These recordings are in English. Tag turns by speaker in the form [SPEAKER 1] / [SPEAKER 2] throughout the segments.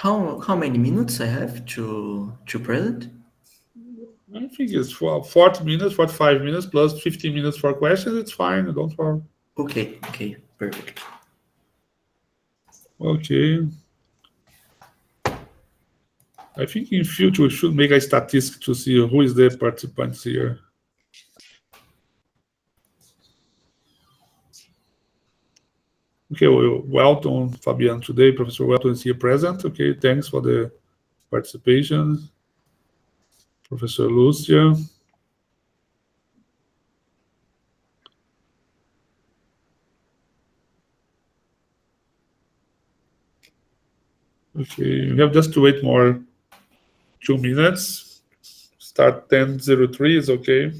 [SPEAKER 1] How many minutes I have to present?
[SPEAKER 2] I think it's for 40 minutes, 45 minutes plus 15 minutes for questions. It's fine. Don't worry.
[SPEAKER 1] Okay, perfect.
[SPEAKER 2] Okay. I think in future we should make a statistic to see who is the participants here. Okay, well, welcome Fabian today. Professor Welton is here present. Okay, thanks for the participation. Professor Lucia. Okay, we have just to wait more 2 minutes. Start 10:03 is okay.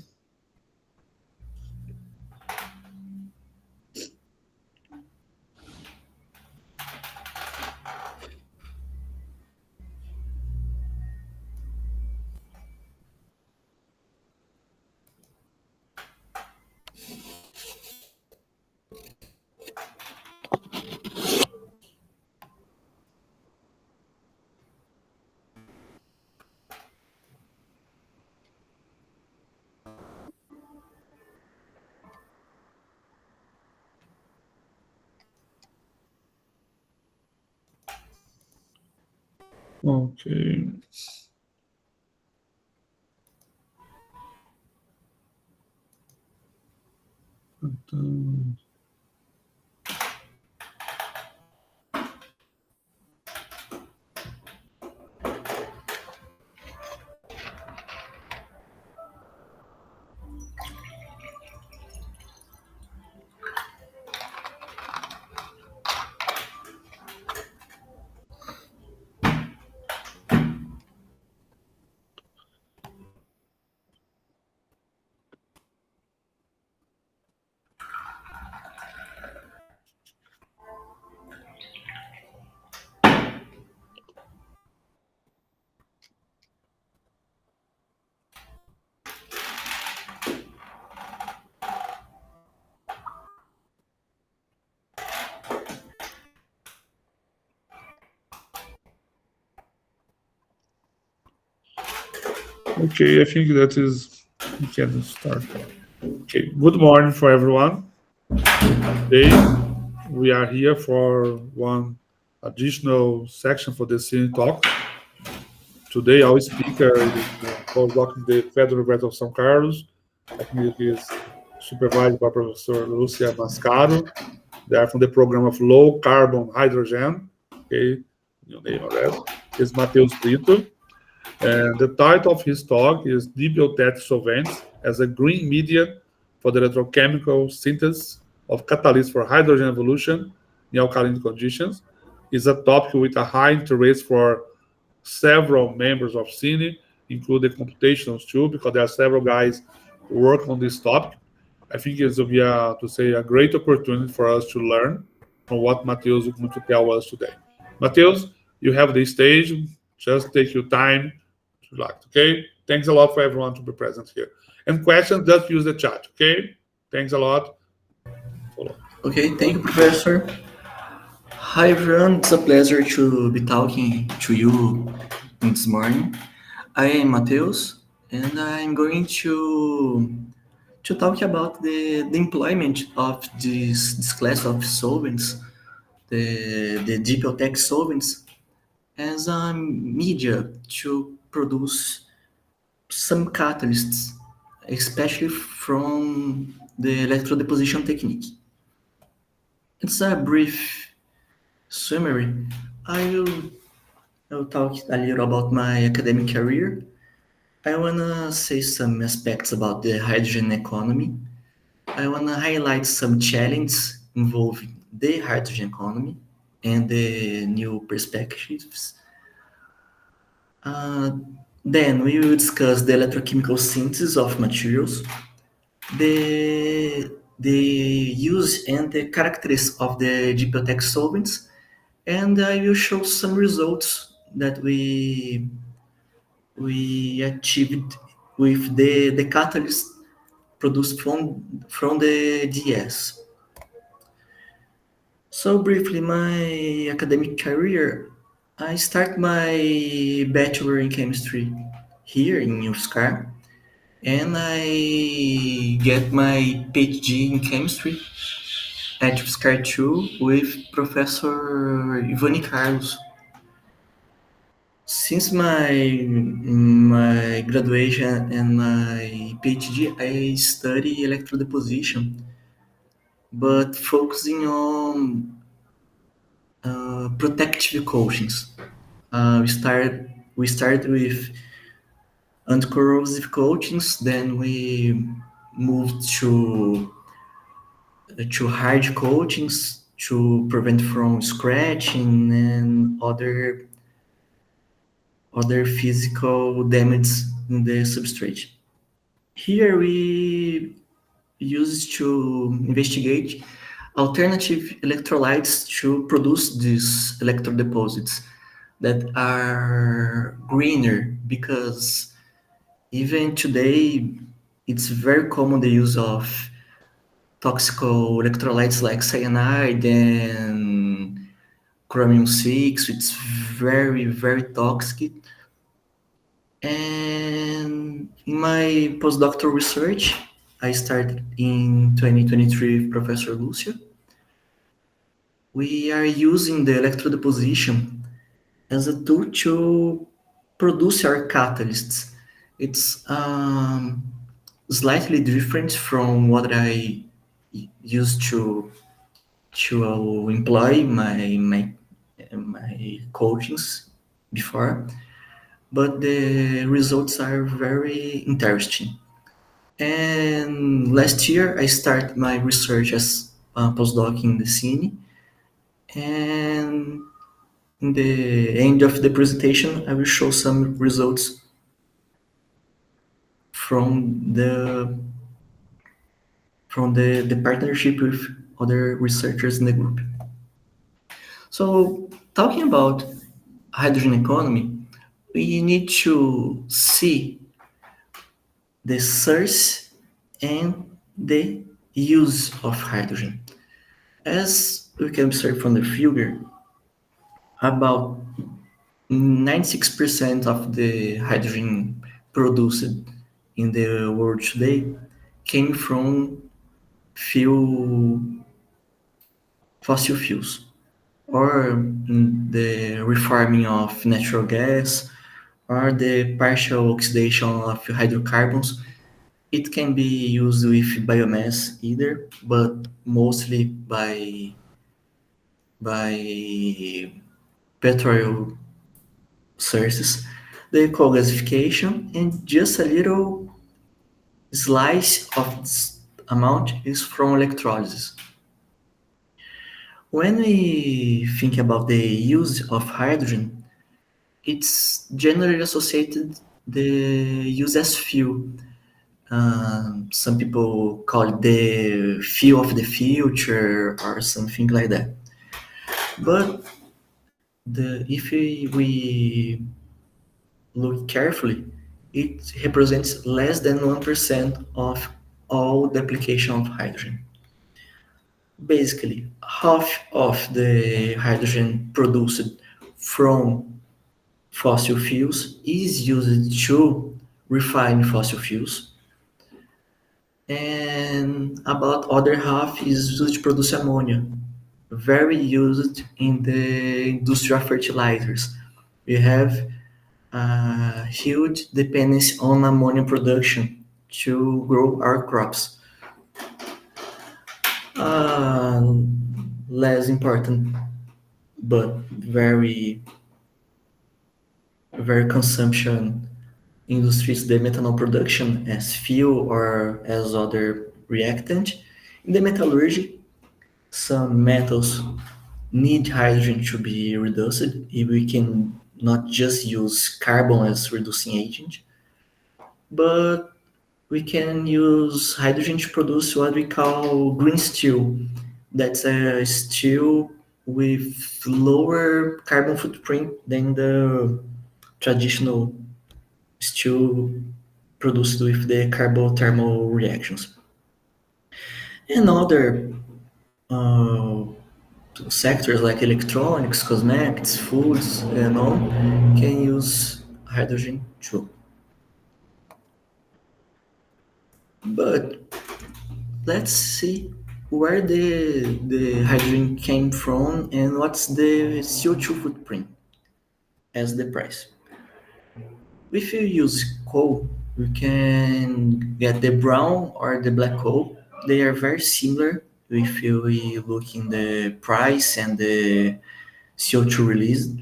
[SPEAKER 2] Okay. Okay, I think that is, we can start. Okay, good morning for everyone. Today we are here for one additional section for the Cine Talk. Today our speaker is postdoc in the Federal University of São Carlos. I think he is supervised by Professor Lucia Mascaro. They are from the program of low carbon hydrogen. Okay, you name already. Is Matheus Brito. And the title of his talk is Deep Biotech Solvents as a Green Media for the Electrochemical Synthesis of Catalysts for Hydrogen Evolution in Alkaline Conditions. Is a topic with a high interest for several members of CINE, including computationals too, because there are several guys who work on this topic. I think it will be a great opportunity for us to learn from what Matheus is going to tell us today. Matheus, you have the stage. Just take your time. Okay? Thanks a lot for everyone to be present here. And questions, just use the chat. Okay? Thanks a lot.
[SPEAKER 1] Okay, thank you, Professor. Hi, everyone. It's a pleasure to be talking to you this morning. I am Matheus, and I'm going to talk about the employment of this class of solvents, the deep biotech solvents, as a media to produce some catalysts, especially from the electrodeposition technique. It's a brief summary. I'll talk a little about my academic career. I wanna say some aspects about the hydrogen economy. I wanna highlight some challenges involving the hydrogen economy and the new perspectives. Then we will discuss the electrochemical synthesis of materials, the use and the characteristics of the deep biotech solvents, and I will show some results that we achieved with the catalyst produced from the DS. So briefly, my academic career, I start my bachelor in chemistry here in UFSCar, and I get my PhD in chemistry at UFSCar too with Professor Ivani Carlos. Since my graduation and my PhD, I study electrodeposition, but focusing on protective coatings. We start with anti-corrosive coatings, then we moved to hard coatings to prevent from scratching and other physical damage in the substrate. Here we use to investigate alternative electrolytes to produce these electrodeposits that are greener, because even today it's very common the use of toxic electrolytes like cyanide and chromium 6. It's very, very toxic. And in my postdoctoral research, I started in 2023 with Professor Lucio. We are using the electrodeposition as a tool to produce our catalysts. It's slightly different from what I used to employ my coachings before, but the results are very interesting. And last year, I started my research as a postdoc in the CINE, and in the end of the presentation, I will show some results from the partnership with other researchers in the group. So, talking about hydrogen economy, we need to see the source and the use of hydrogen. As we can observe from the figure, about 96% of the hydrogen produced in the world today came from fossil fuels, or the reforming of natural gas, or the partial oxidation of hydrocarbons. It can be used with biomass either, but mostly by petrol sources. The co-gasification, and just a little slice of this amount is from electrolysis. When we think about the use of hydrogen, it's generally associated the use as fuel. Some people call it the fuel of the future or something like that. But if we look carefully, it represents less than 1% of all the application of hydrogen. Basically, half of the hydrogen produced from fossil fuels is used to refine fossil fuels, and about other half is used to produce ammonia, very used in the industrial fertilizers. We have a huge dependency on ammonia production to grow our crops. Less important, but very, very consumption industries, the methanol production as fuel or as other reactant. In the metallurgy, some metals need hydrogen to be reduced. If we can not just use carbon as reducing agent, but we can use hydrogen to produce what we call green steel. That's a steel with lower carbon footprint than the traditional steel produced with the carbothermal reactions. Another sectors like electronics, cosmetics, foods, and all can use hydrogen too. But let's see where the hydrogen came from and what's the CO2 footprint as the price. If you use coal, you can get the brown or the black coal. They are very similar if you look in the price and the CO2 released.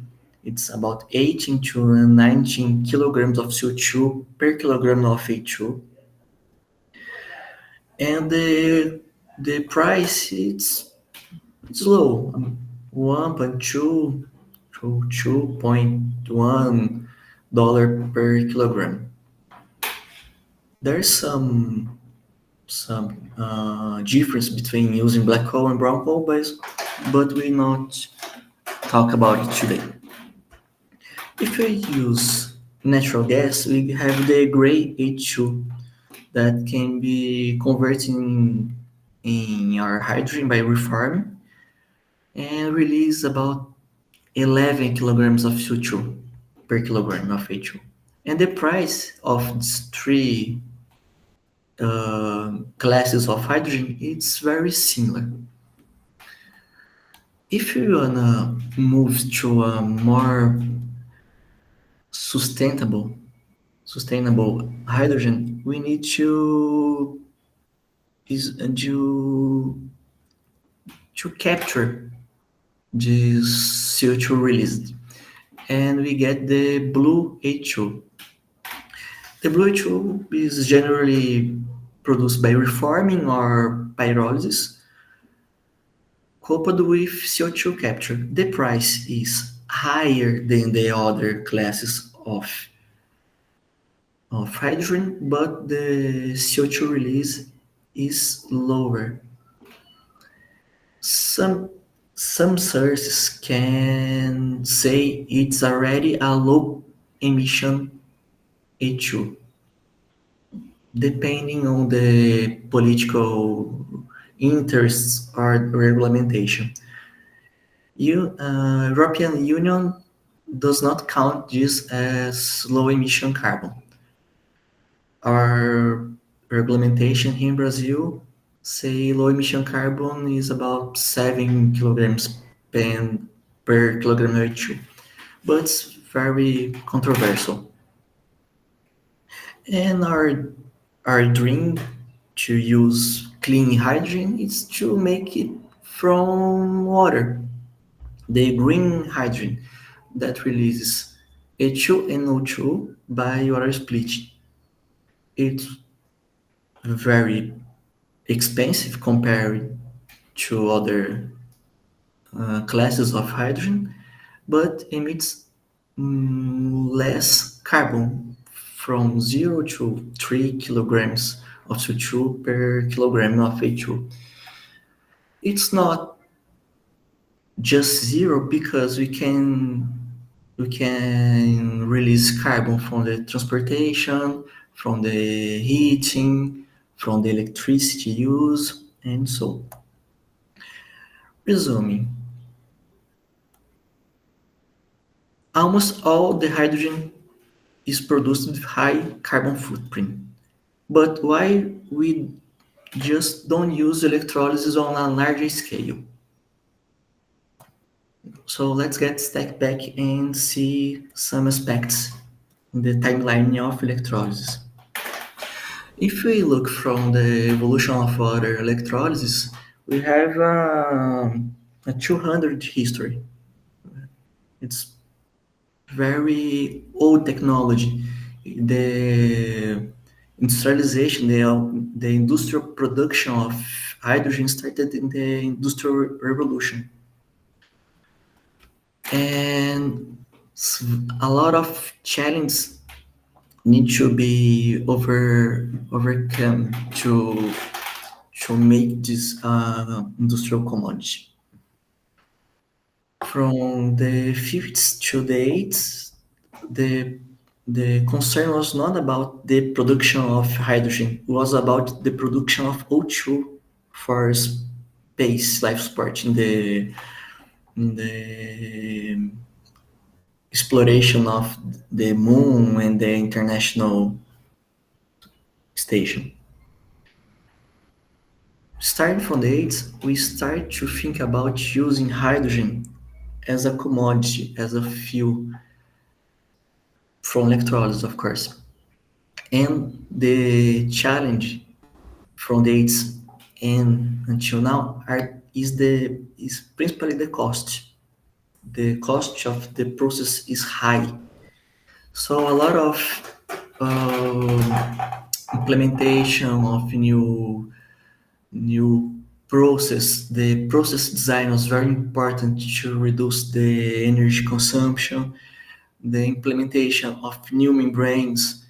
[SPEAKER 1] It's about 18 to 19 kilograms of CO2 per kilogram of H2. And the price it's low, 1.2 to $2.1 per kilogram. There's some difference between using black coal and brown coal, but we not talk about it today. If we use natural gas, we have the gray H2 that can be converted in our hydrogen by reforming and release about 11 kilograms of CO2 per kilogram of H2. And the price of these three classes of hydrogen, it's very similar. If you wanna move to a more sustainable hydrogen, we need to capture this CO2 released, and we get the blue H2. The blue H2 is generally produced by reforming or pyrolysis, coupled with CO2 capture. The price is higher than the other classes of hydrogen, but the CO2 release is lower. Some sources can say it's already a low emission H2, depending on the political interests or regulation. European Union does not count this as low emission carbon. Our regulation here in Brazil say low emission carbon is about 7 kilograms per kilogram of H2, but it's very controversial. And our dream to use clean hydrogen is to make it from water, the green hydrogen that releases H2 and O2 by water split. It's very expensive compared to other classes of hydrogen, but emits less carbon, from 0 to 3 kilograms of CO2 per kilogram of H2. It's not just zero because we can release carbon from the transportation, from the heating, from the electricity use, and so. Resuming, almost all the hydrogen is produced with high carbon footprint. But why we just don't use electrolysis on a larger scale? So let's get step back and see some aspects in the timeline of electrolysis. If we look from the evolution of water electrolysis, we have a 200 history. It's very old technology. The industrialization, the industrial production of hydrogen started in the Industrial Revolution. And a lot of challenges need to be overcome to make this industrial commodity. From the 50s to the 80s, the concern was not about the production of hydrogen, it was about the production of O2 for space life support in the in the exploration of the moon and the international station. Starting from the 80s, we start to think about using hydrogen as a commodity, as a fuel from electrolysis, of course. And the challenge from the 80s and until now is principally the cost. The cost of the process is high. So a lot of implementation of new process. The process design was very important to reduce the energy consumption. The implementation of new membranes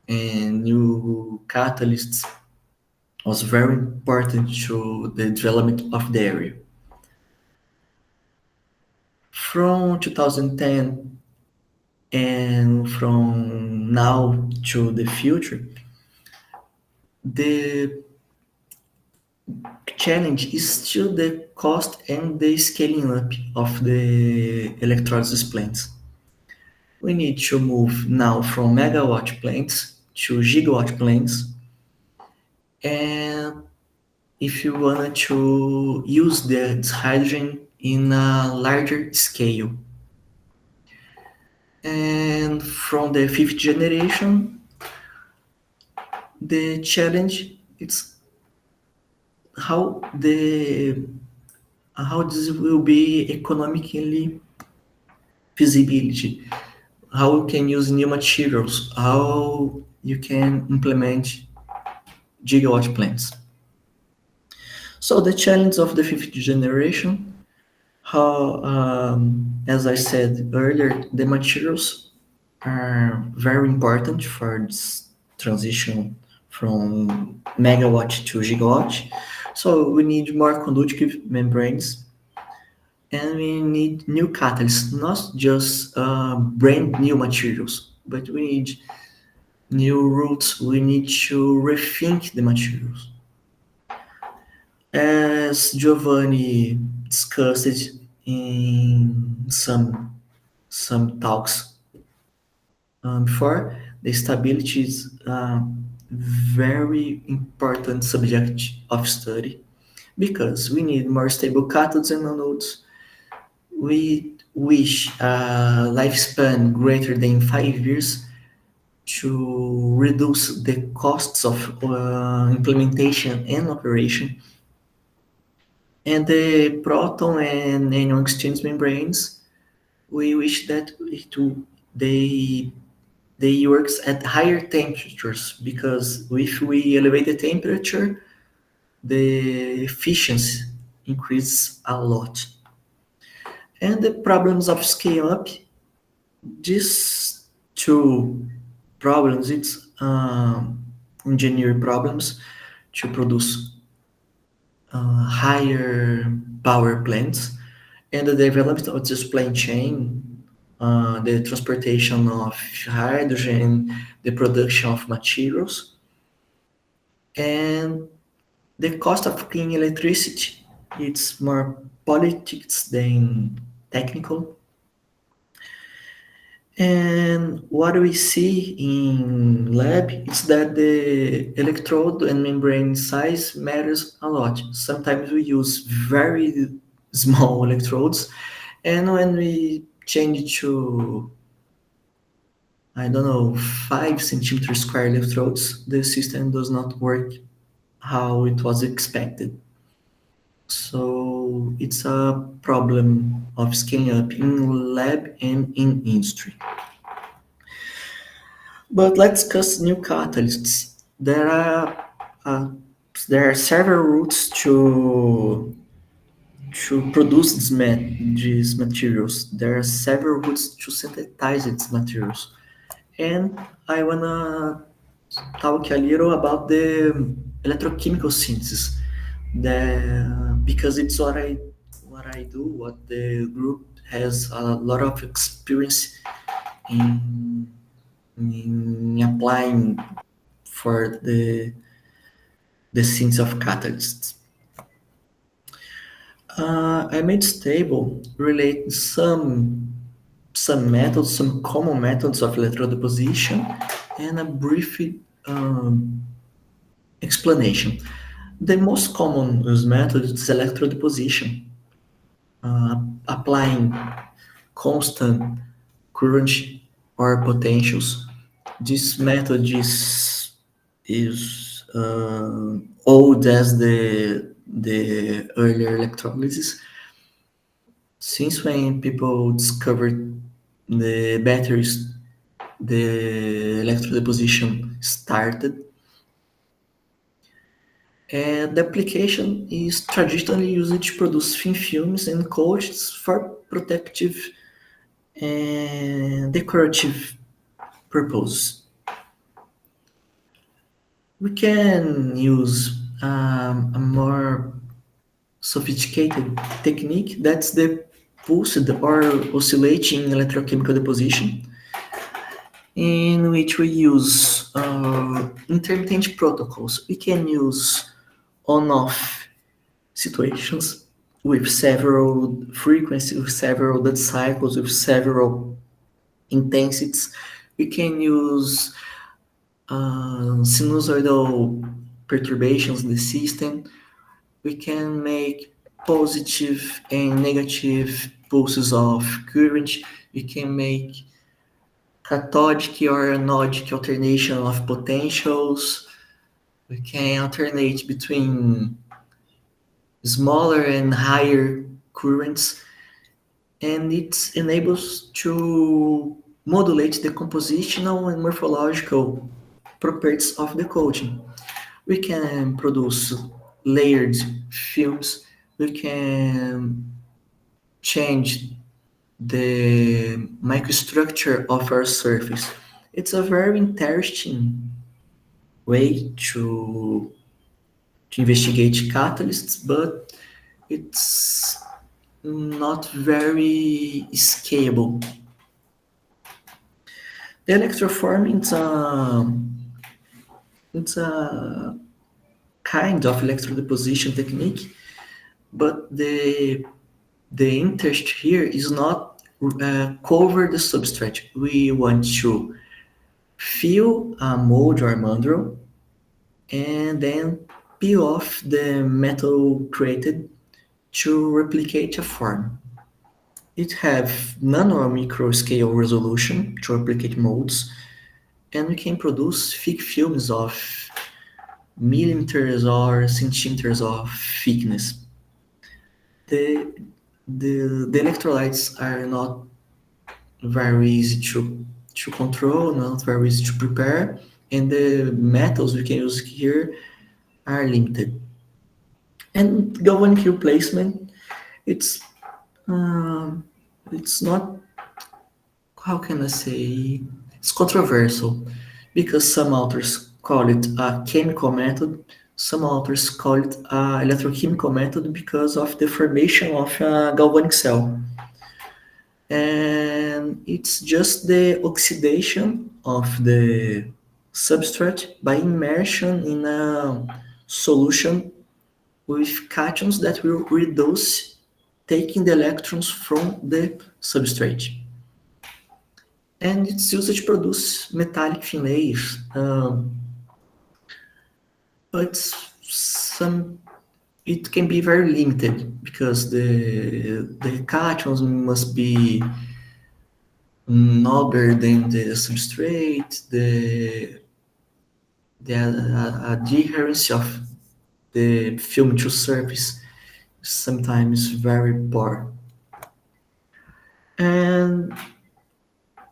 [SPEAKER 1] and new catalysts was very important to the development of the area. From 2010 and from now to the future, the challenge is still the cost and the scaling up of the electrolysis plants. We need to move now from megawatt plants to gigawatt plants, and if you wanted to use this hydrogen in a larger scale. And from the fifth generation, the challenge is how this will be economically feasibility, how you can use new materials, how you can implement gigawatt plants. So the challenge of the fifth generation, how, as I said earlier, the materials are very important for this transition from megawatt to gigawatt. So we need more conductive membranes, and we need new catalysts, not just brand new materials, but we need new routes. We need to rethink the materials. As Giovanni discussed in some talks before, the stability is a very important subject of study because we need more stable cathodes and anodes. We wish a lifespan greater than 5 years to reduce the costs of implementation and operation. And the proton and anion exchange membranes, we wish that they works at higher temperatures, because if we elevate the temperature, the efficiency increases a lot. And the problems of scale up, these two problems, it's engineering problems to produce higher power plants, and the development of the supply chain, the transportation of hydrogen, the production of materials, and the cost of clean electricity. It's more politics than technical. And what we see in lab is that the electrode and membrane size matters a lot. Sometimes we use very small electrodes, and when we change to, I don't know, 5 centimeter square electrodes, the system does not work how it was expected. So it's a problem of scaling up in lab and in industry. But let's discuss new catalysts. There are several routes to produce these materials. There are several routes to synthesize these materials. And I wanna talk a little about the electrochemical synthesis, because it's what I do, what the group has a lot of experience in applying for the synthesis of catalysts. I made this table relate some methods, some common methods of electrode deposition, and a brief explanation. The most common used method is electrode deposition, applying constant current or potentials. This method is old as the earlier electrolysis. Since when people discovered the batteries, the electrode deposition started. And the application is traditionally used to produce thin films and coatings for protective and decorative purposes. We can use a more sophisticated technique, that's the pulsed or oscillating electrochemical deposition, in which we use intermittent protocols. We can use on-off situations with several frequencies, with several dead cycles, with several intensities. We can use sinusoidal perturbations in the system. We can make positive and negative pulses of current. We can make cathodic or anodic alternation of potentials. We can alternate between smaller and higher currents, and it enables to modulate the compositional and morphological properties of the coating. We can produce layered films. We can change the microstructure of our surface. It's a very interesting way to investigate catalysts, but it's not very scalable. The electroforming it's a kind of electrodeposition technique, but the interest here is not cover the substrate. We want to fill a mold or mandrel and then peel off the metal created to replicate a form. It have nano or micro scale resolution to replicate molds, and we can produce thick films of millimeters or centimeters of thickness. The electrolytes are not very easy to control, not very easy to prepare, and the metals we can use here are limited. And galvanic replacement, it's not, how can I say, it's controversial, because some authors call it a chemical method, some authors call it a electrochemical method because of the formation of a galvanic cell. And it's just the oxidation of the substrate by immersion in a solution with cations that will reduce taking the electrons from the substrate. And it's used to produce metallic thin layers. But it can be very limited because the cations must be nobler than the substrate. The adherence of the film to surface is sometimes very poor. And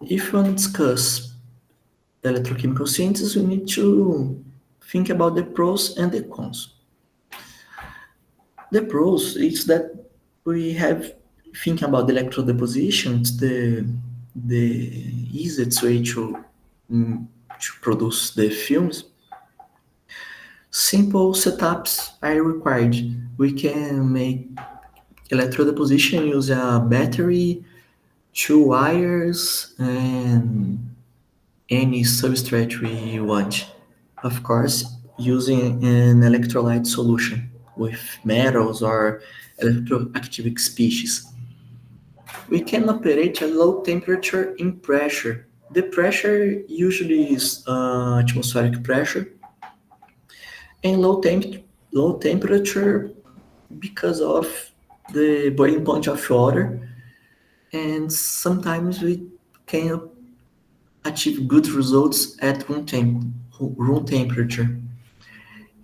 [SPEAKER 1] if we want to discuss electrochemical synthesis, we need to think about the pros and the cons. The pros is that we have think about the electrode deposition. It's the easiest way to produce the films. Simple setups are required. We can make electrode deposition use a battery, 2 wires, and any substrate we want. Of course, using an electrolyte solution with metals or electroactive species. We can operate at low temperature in pressure. The pressure usually is atmospheric pressure, and low temperature because of the boiling point of water, and sometimes we can achieve good results at room temperature.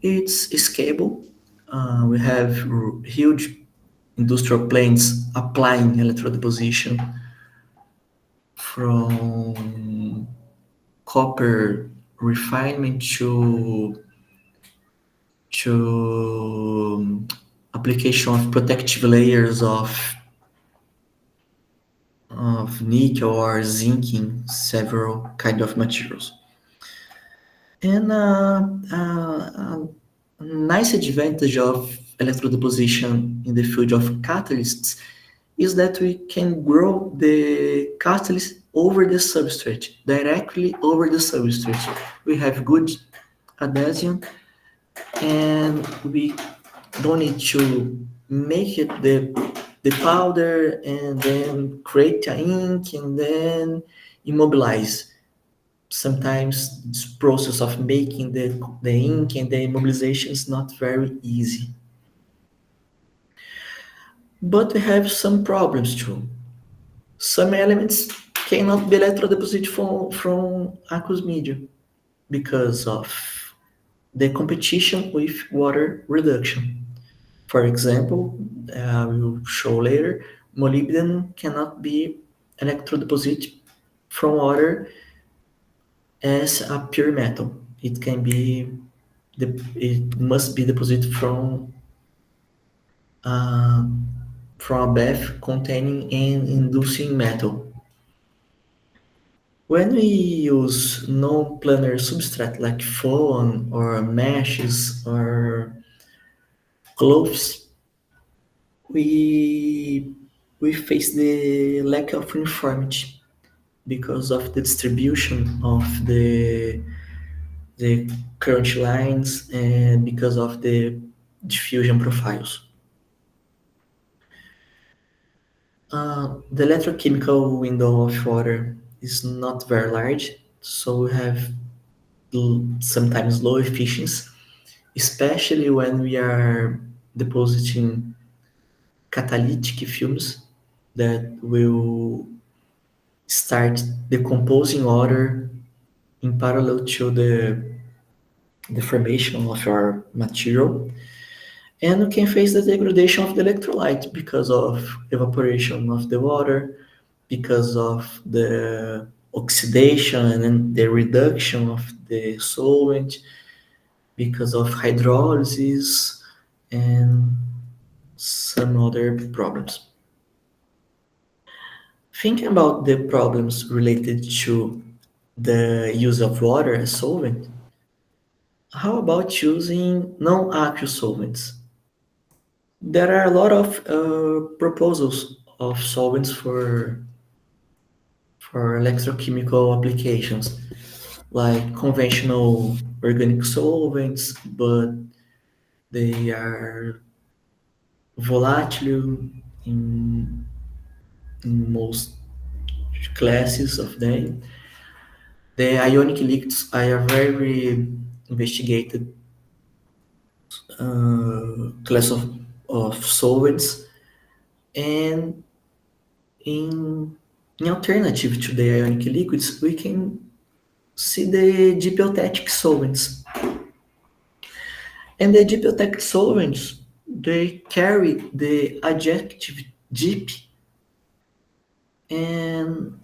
[SPEAKER 1] It's scalable. We have huge industrial plants applying electrodeposition from copper refinement to application of protective layers of nickel or zinc in several kind of materials. And a nice advantage of electrodeposition in the field of catalysts is that we can grow the catalyst over the substrate, directly over the substrate. We have good adhesion, and we don't need to make it the powder and then create a ink and then immobilize. Sometimes this process of making the ink and the immobilization is not very easy. But we have some problems too. Some elements cannot be electrodeposited from aqueous medium because of the competition with water reduction. For example, I will show later, molybdenum cannot be electrodeposited from water as a pure metal. It must be deposited from a bath containing an inducing metal. When we use non-planar substrate like foam or meshes or cloths, we face the lack of uniformity because of the distribution of the current lines and because of the diffusion profiles. The electrochemical window of water is not very large, so we have sometimes low efficiency, especially when we are depositing catalytic fumes that will start decomposing water in parallel to the formation of our material. And we can face the degradation of the electrolyte because of evaporation of the water, because of the oxidation and the reduction of the solvent, because of hydrolysis and some other problems. Thinking about the problems related to the use of water as solvent, how about using non-aqueous solvents? There are a lot of proposals of solvents for electrochemical applications, like conventional organic solvents, but they are volatile in most classes of them. The ionic liquids are a very investigated class of solvents, and in alternative to the ionic liquids, we can see the dipiotetic solvents. And the dipiotetic solvents, they carry the adjective dip, and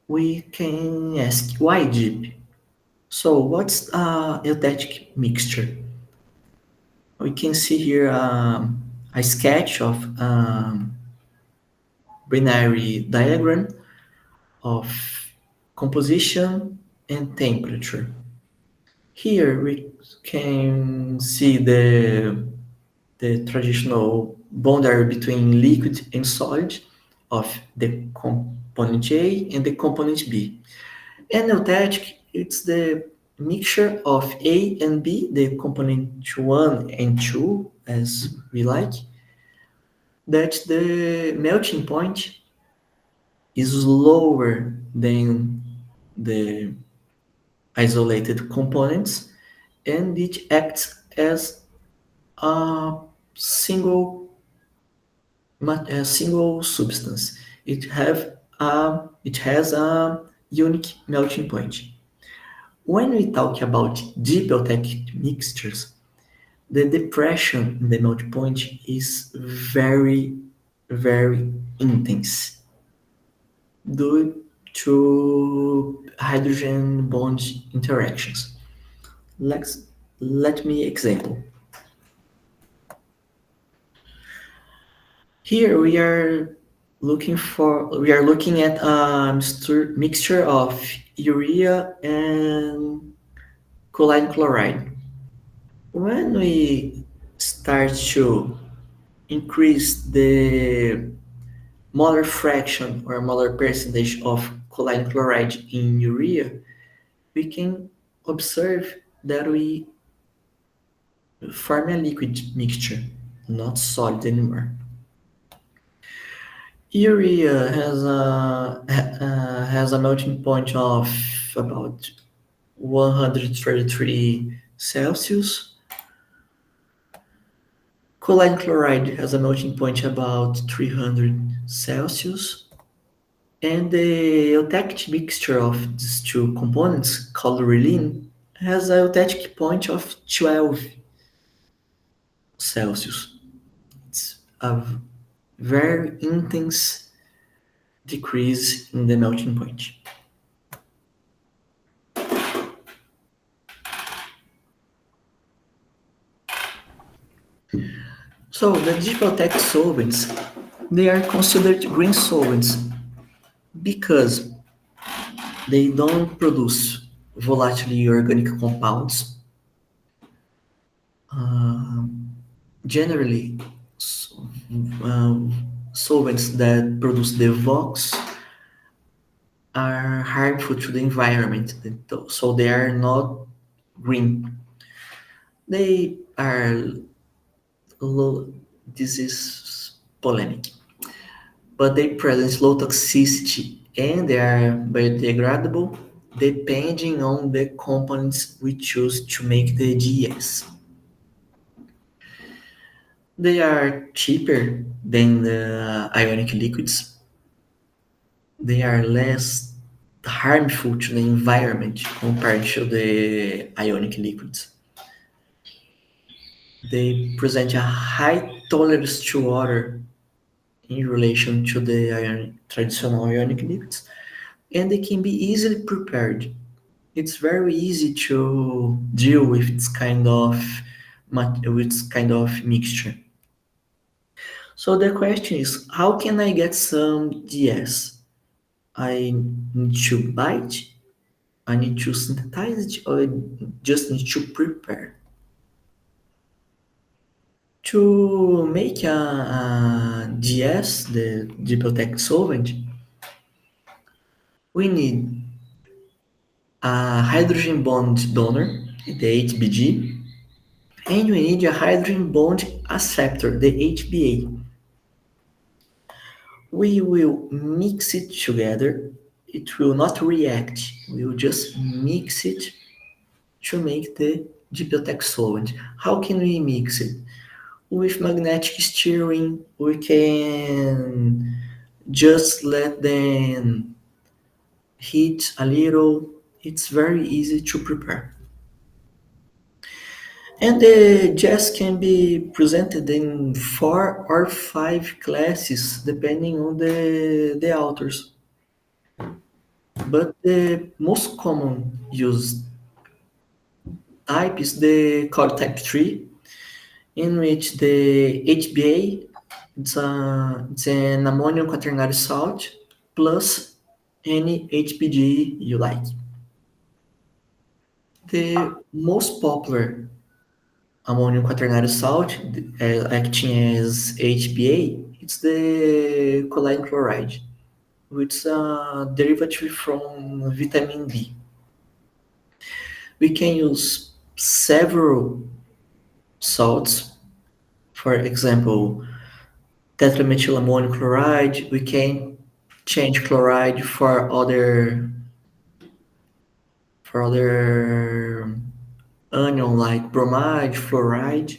[SPEAKER 1] we can ask why dip? So what's a eutectic mixture? We can see here a sketch of binary diagram of composition and temperature. Here we can see the traditional boundary between liquid and solid of the component A and the component B. And eutectic, it's the mixture of A and B, the component 1 and 2, as we like, that the melting point is lower than the isolated components, and it acts as a single a single substance. It has a unique melting point. When we talk about dipeltec mixtures, the depression in the melting point is very, very intense due to hydrogen bond interactions. Let's let me example. Here we are looking at a mixture of urea and choline chloride. When we start to increase the molar fraction or molar percentage of choline chloride in urea, we can observe that we form a liquid mixture, not solid anymore. Urea has a melting point of about 133 Celsius. Choline chloride has a melting point about 300 Celsius. And the eutectic mixture of these two components, called Relin, has a eutectic point of 12 Celsius. It's a very intense decrease in the melting point. So the dipeltec solvents, they are considered green solvents because they don't produce volatile organic compounds. Generally, solvents that produce the VOX are harmful to the environment, so they are not green. They are this is polemic, but they present low toxicity and they are biodegradable depending on the components we choose to make the GS. They are cheaper than the ionic liquids. They are less harmful to the environment compared to the ionic liquids. They present a high tolerance to water in relation to the traditional ionic liquids, and they can be easily prepared. It's very easy to deal with this kind of mixture. So the question is, how can I get some DS? I need to buy it, I need to synthesize it, or I just need to prepare. To make a DS, the dipeltec solvent, we need a hydrogen bond donor, the HBG, and we need a hydrogen bond acceptor, the HBA. We will mix it together. It will not react. We will just mix it to make the dipeltec solvent. How can we mix it? With magnetic stirring, we can just let them heat a little. It's very easy to prepare. And the jazz can be presented in 4 or 5 classes depending on the authors. But the most common used type is the called type 3, in which the HBA it's an ammonium quaternary salt plus any HBG you like. The most popular ammonium quaternary salt acting as HBA, it's the choline chloride, which is a derivative from vitamin D. We can use several salts, for example, tetramethylammonium chloride. We can change chloride for other anion like bromide, fluoride.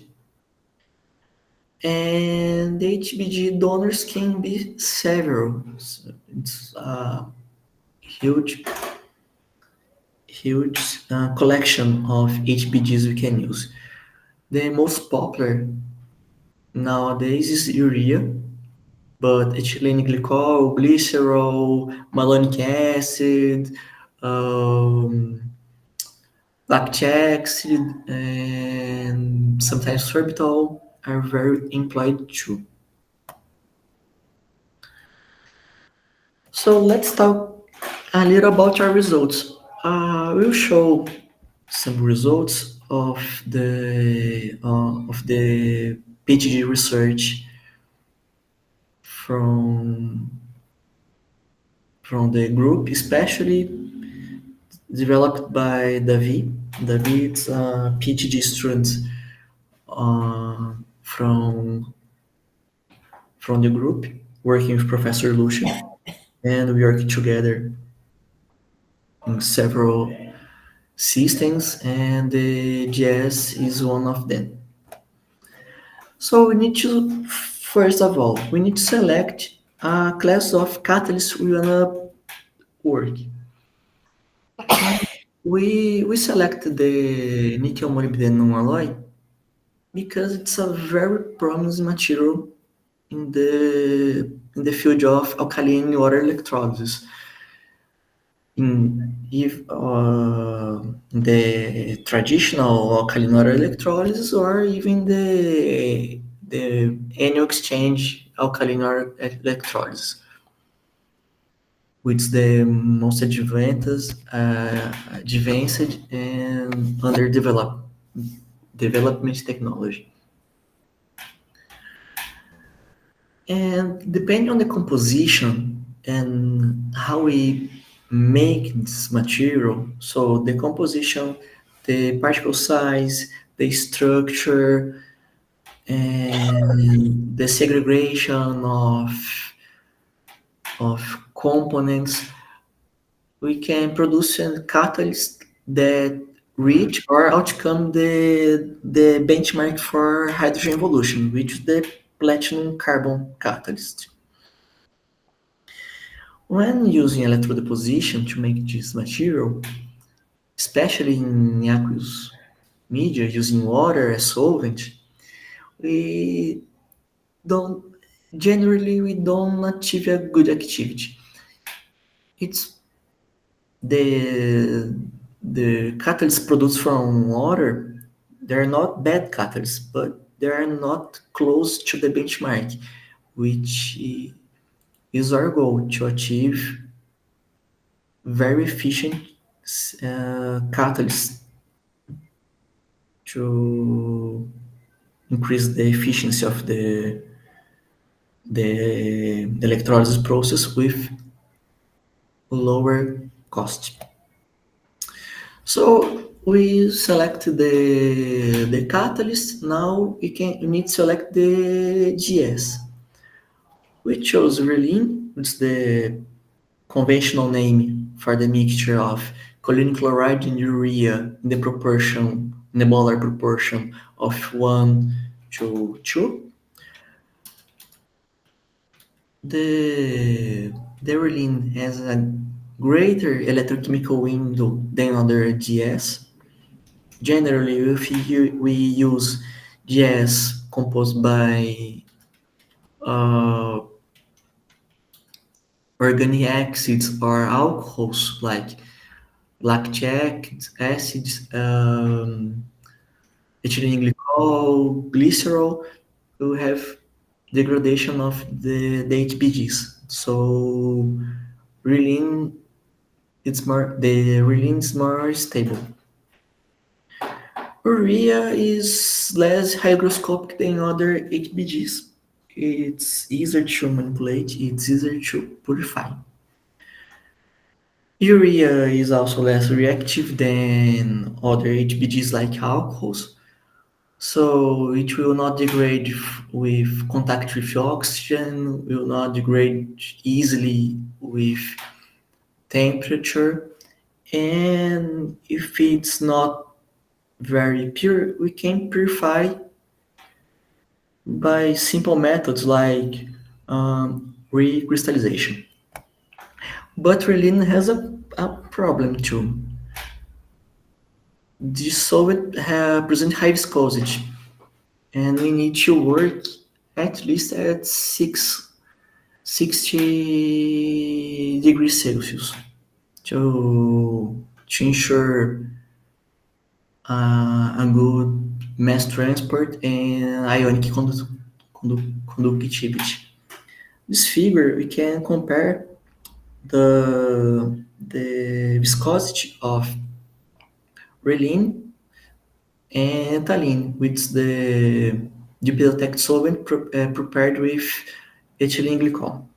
[SPEAKER 1] And the HBG donors can be several. So it's a huge collection of HBGs we can use. The most popular nowadays is urea, but ethylene glycol, glycerol, malonic acid, lactic acid, and sometimes sorbitol are very employed too. So let's talk a little about our results. We'll show some results of the PhD research from the group, especially developed by David. David is a PhD student from the group, working with Professor Lucian, and we work together in several systems, and the GS is one of them. So we need to, first of all, we need to select a class of catalysts we wanna work. We selected the nickel molybdenum alloy because it's a very promising material in the field of alkaline water electrolysis. If the traditional alkaline water electrolysis or even the anion exchange alkaline water electrolysis, which is the most advanced and under development technology. And depending on the composition and how we make this material, so the composition, the particle size, the structure, and the segregation of components, we can produce a catalyst that reach or outcome the benchmark for hydrogen evolution, which is the platinum carbon catalyst. When using electrodeposition to make this material, especially in aqueous media using water as solvent, we don't achieve a good activity. It's the catalysts produced from water, they're not bad catalysts, but they are not close to the benchmark, which is our goal, to achieve very efficient catalysts to increase the efficiency of the electrolysis process with lower cost. So we select the catalyst. Now we need to select the GS. We chose Relin, which is the conventional name for the mixture of choline chloride and urea in the molar proportion of 1 to 2. The Relin has a greater electrochemical window than other GS. Generally, we use GS composed by organic acids or alcohols like lactic acids, ethylene glycol, glycerol, will have degradation of the HBGs. So Relin is more stable. Urea is less hygroscopic than other HBGs. It's easier to manipulate, it's easier to purify. Urea is also less reactive than other HBGs like alcohols. So it will not degrade with contact with oxygen, will not degrade easily with temperature. And if it's not very pure, we can purify by simple methods like recrystallization. But Relin has a problem too. The solvent present high viscosity, and we need to work at least at 60 degrees Celsius to ensure a good mass transport and ionic conductivity. This figure, we can compare the viscosity of Relin and Tallinn with the dipyrotic solvent prepared with ethylene glycol.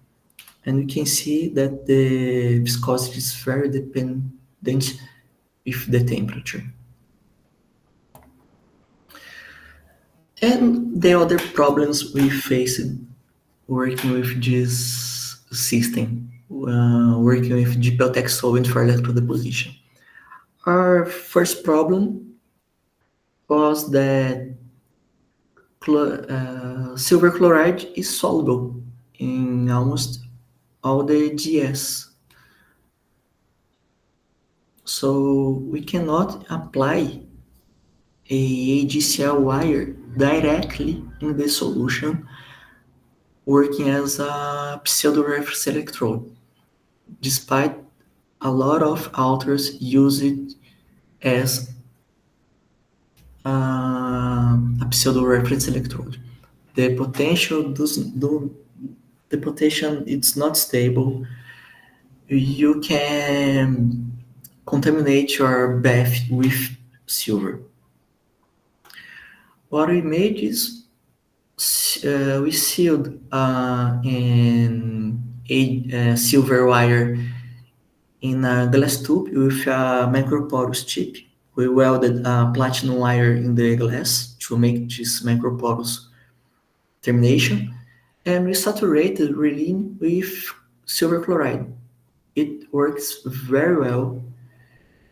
[SPEAKER 1] And you can see that the viscosity is very dependent with the temperature. And the other problems we faced working with this system, working with dipyrotic solvent for electrodeposition. Our first problem was that silver chloride is soluble in almost all the GS. So we cannot apply a AGCL wire directly in the solution working as a pseudo-reference electrode, despite a lot of authors use it as a pseudo-reference electrode. The potential it's not stable. You can contaminate your bath with silver. What we made is we sealed a silver wire in a glass tube with a microporous chip. We welded a platinum wire in the glass to make this microporous termination, and we saturated Relin with silver chloride. It works very well.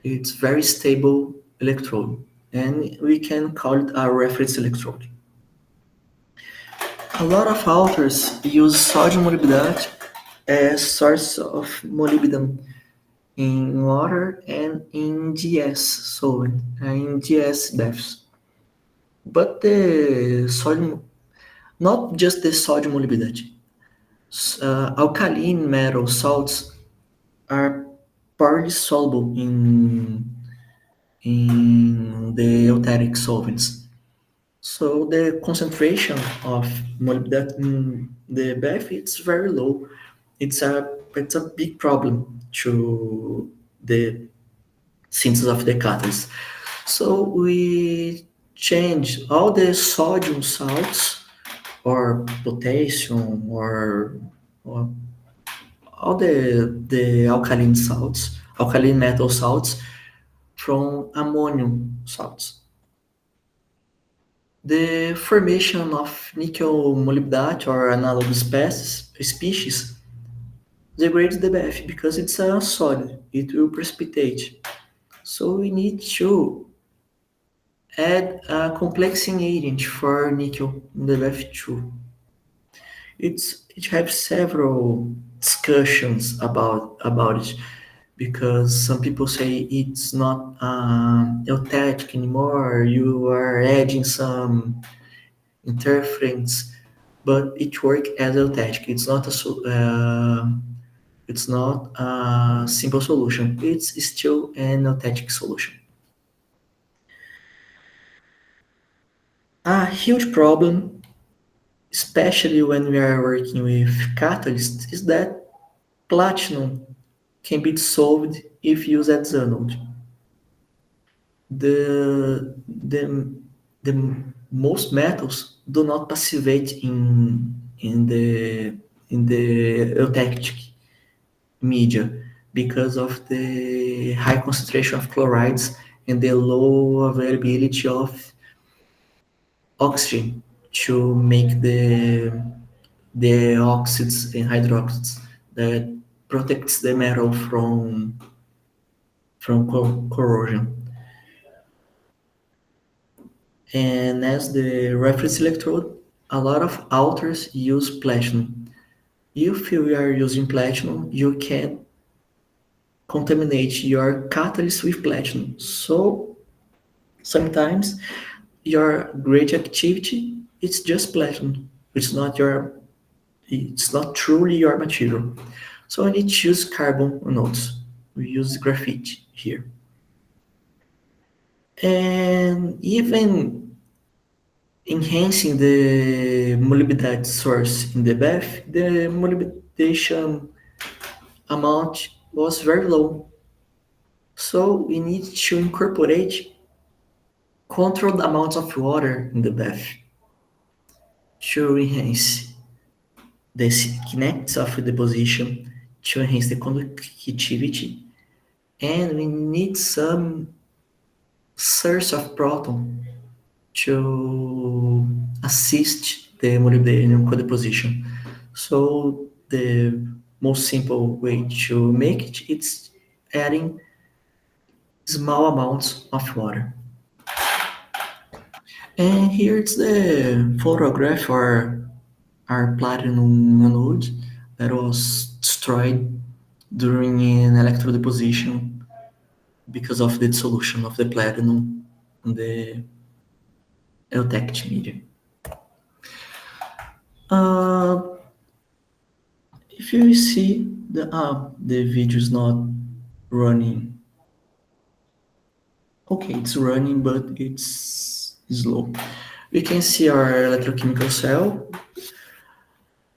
[SPEAKER 1] It's very stable electrode, and we can call it a reference electrode. A lot of authors use sodium molybdate as source of molybdenum in water and in GS solvent, in GS baths. But the sodium, not just the sodium molybdate, alkaline metal salts are partly soluble in the euteric solvents. So the concentration of molybdate in the bath is very low. It's a big problem to the synthesis of the catalyst. So we change all the sodium salts or potassium or all the alkaline salts, alkaline metal salts from ammonium salts. The formation of nickel molybdate or analogous species degrades the bath because it's a solid. It will precipitate. So we need to add a complexing agent for nickel in the bath too. It has several discussions about it because some people say it's not eutectic anymore. You are adding some interference, but it works as eutectic. It's not a simple solution. It's still an eutectic solution. A huge problem, especially when we are working with catalysts, is that platinum can be dissolved if used as anode. The most metals do not passivate in the eutectic media because of the high concentration of chlorides and the low availability of oxygen to make the oxides and hydroxides that protects the metal from corrosion. And as the reference electrode, a lot of authors use platinum. If you are using platinum, you can contaminate your catalyst with platinum. So sometimes your radioactivity it's just platinum. It's not truly your material. So we need to use carbon anodes. We use graphite here. And even enhancing the molybdenite source in the bath, the molybdenation amount was very low. So we need to incorporate controlled amounts of water in the bath to enhance the kinetics of the deposition, to enhance the conductivity, and we need some source of proton to assist the molybdenum co-deposition. So the most simple way to make it is adding small amounts of water. And here it's the photograph for our platinum anode that was destroyed during an electrodeposition because of the dissolution of the platinum in the eutectic media. If you see the video is not running. Okay, it's running, but it's slow. We can see our electrochemical cell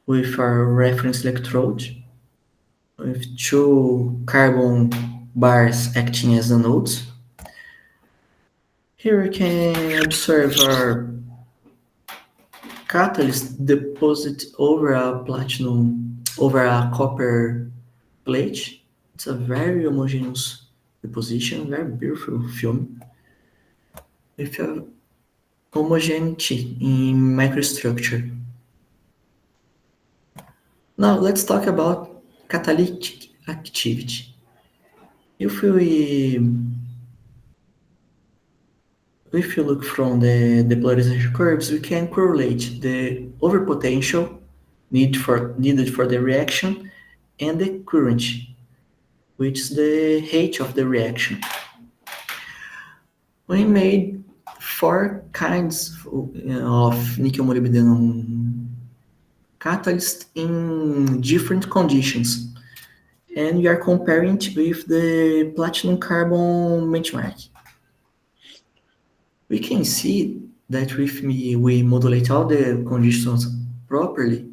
[SPEAKER 1] with our reference electrode with 2 carbon bars acting as anodes. Here we can observe our catalyst deposit over a copper plate. It's a very homogeneous deposition, very beautiful film with a homogeneity in microstructure. Now let's talk about catalytic activity. If you look from the polarization curves, we can correlate the overpotential needed for the reaction and the current, which is the height of the reaction. We made 4 kinds of nickel molybdenum catalyst in different conditions, and we are comparing it with the platinum carbon benchmark. We can see that if we modulate all the conditions properly,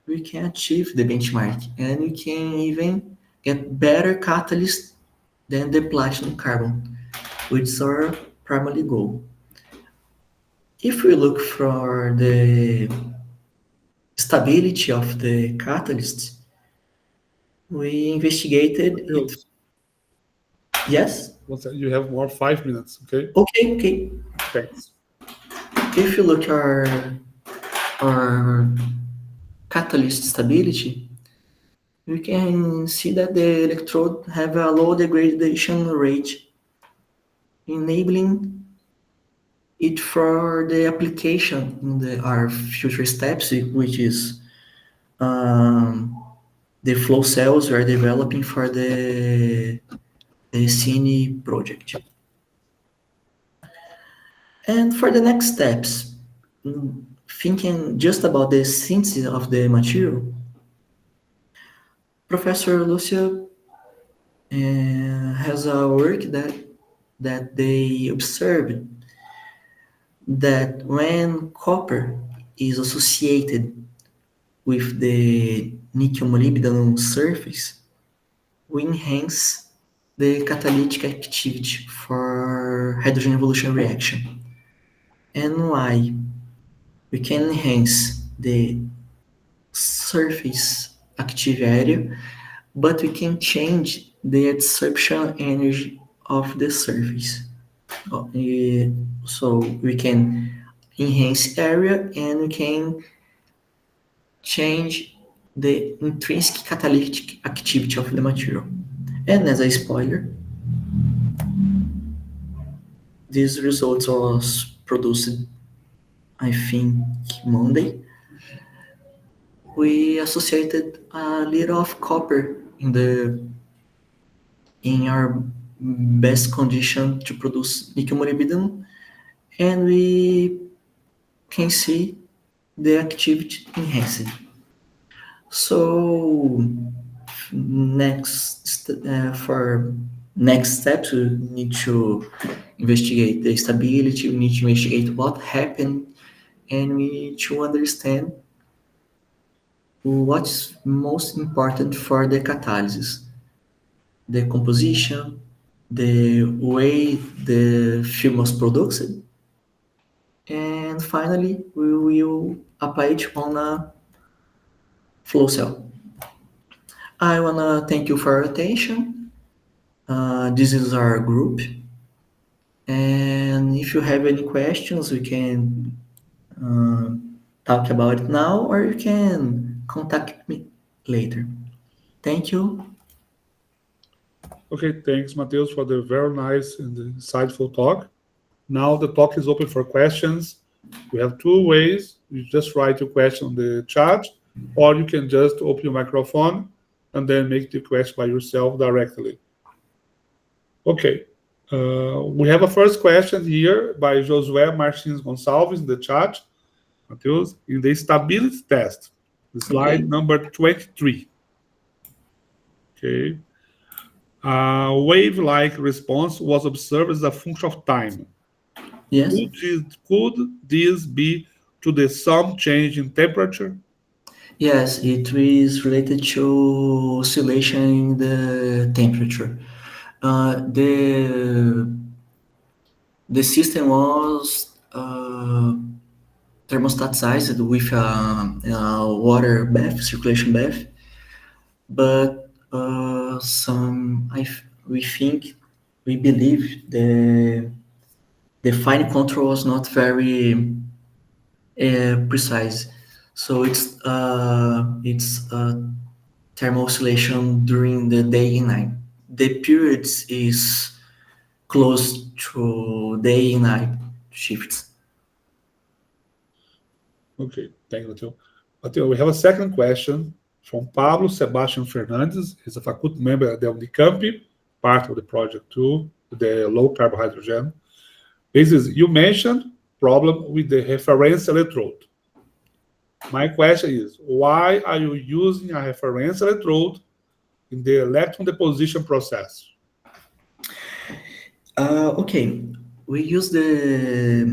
[SPEAKER 1] we can achieve the benchmark, and we can even get better catalyst than the platinum carbon, which is our primary goal. If we look for the stability of the catalyst, we investigated it. Yes?
[SPEAKER 2] You have more 5 minutes, okay?
[SPEAKER 1] Okay.
[SPEAKER 2] Thanks.
[SPEAKER 1] If you look our catalyst stability, we can see that the electrode have a low degradation rate, enabling it for the application in our future steps, which is the flow cells we are developing for the CNE project. And for the next steps, thinking just about the synthesis of the material, Professor Lucia has a work that they observed that when copper is associated with the nickel molybdenum surface, we enhance the catalytic activity for hydrogen evolution reaction. And why? We can enhance the surface active area, but we can change the adsorption energy of the surface. So we can enhance area, and we can change the intrinsic catalytic activity of the material. And as a spoiler, these results was produced, I think, Monday. We associated a little of copper in our best condition to produce nickel molybdenum, and we can see the activity enhanced. So for next steps, we need to investigate the stability, we need to investigate what happened, and we need to understand what's most important for the catalysis. The composition, the way the film was produced, and finally, we will apply it on a flow cell. I want to thank you for your attention. This is our group. And if you have any questions, we can talk about it now, or you can contact me later. Thank you.
[SPEAKER 2] Okay, thanks, Matheus, for the very nice and insightful talk. Now the talk is open for questions. We have two ways. You just write your question on the chat, or you can just open your microphone and then make the question by yourself directly. Okay, we have a first question here by Josué Martins Gonçalves in the chat. Matheus, in the stability test, slide number 23. Okay. Wave-like response was observed as a function of time.
[SPEAKER 1] Yes.
[SPEAKER 2] Could this be to the some change in temperature?
[SPEAKER 1] Yes, it is related to oscillation in the temperature. The system was thermostatized with a water bath, circulation bath, but we believe the fine control was not very precise. So it's thermal oscillation during the day and night. The periods is close to day and night shifts.
[SPEAKER 2] Okay, thank you, Matheus. Matheus, we have a second question from Pablo Sebastian Fernandes. He's a faculty member at the Unicamp, part of the project too, the low carbon hydrogen. You mentioned problem with the reference electrode. My question is, why are you using a reference electrode in the electron deposition process?
[SPEAKER 1] Okay, we use the